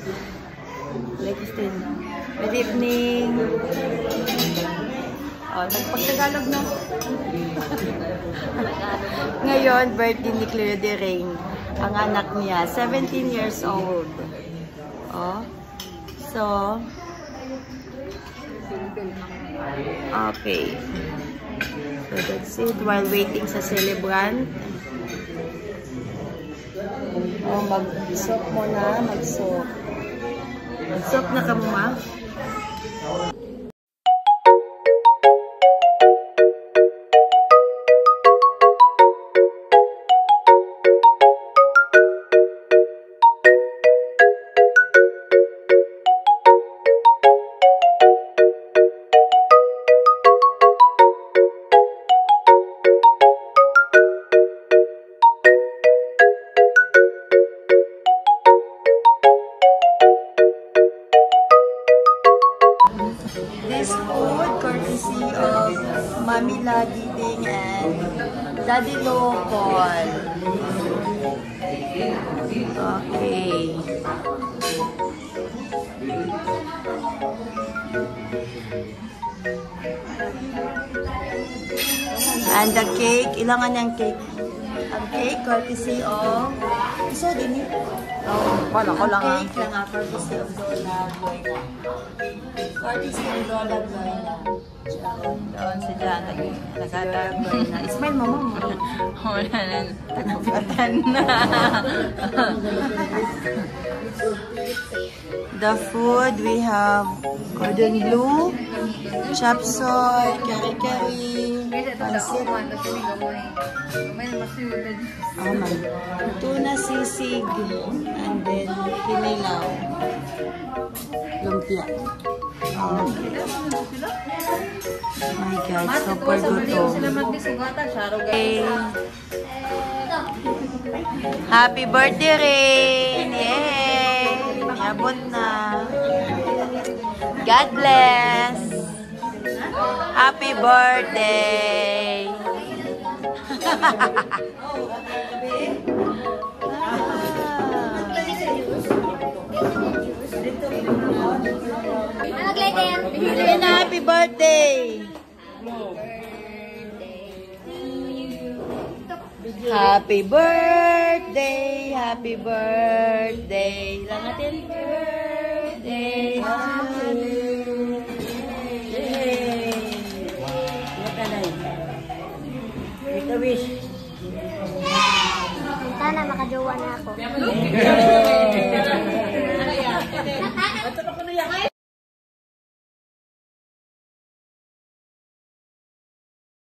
Good evening. Oh, nagpagtagalog na. Ngayon, birthday ni Cleo de Rain. Ang anak niya, 17 years old. Oh. So, okay. So, that's it. While waiting sa celebrant. Oh, mag-soap muna. Mag-soap. Mag-soap na ka mo, ma? This food courtesy of Mami Ladiding and Daddy Local. Okay. And the cake, ilangan yung cake? Ang cake courtesy of iso din eh. Oh, wala ko lang. Ang cake lang courtesy of Lola Buena. Courtesy of Lola Buena. Doon si Jana. Nagkatag Buena. Ismail, mama mo. Wala na. Tanapatan na. The food, we have cordon bleu, chop suey, kari-kari, pansit, tuna sisig, and then kinilaw, lumpia. Oh my God, super gutom. Okay. Happy birthday, Rain! Yay! Abot na. God bless! Happy birthday! Happy birthday! Happy birthday! Happy birthday! Langatin! Birthday! Happy birthday! Make a wish! Sana makajowa na ako.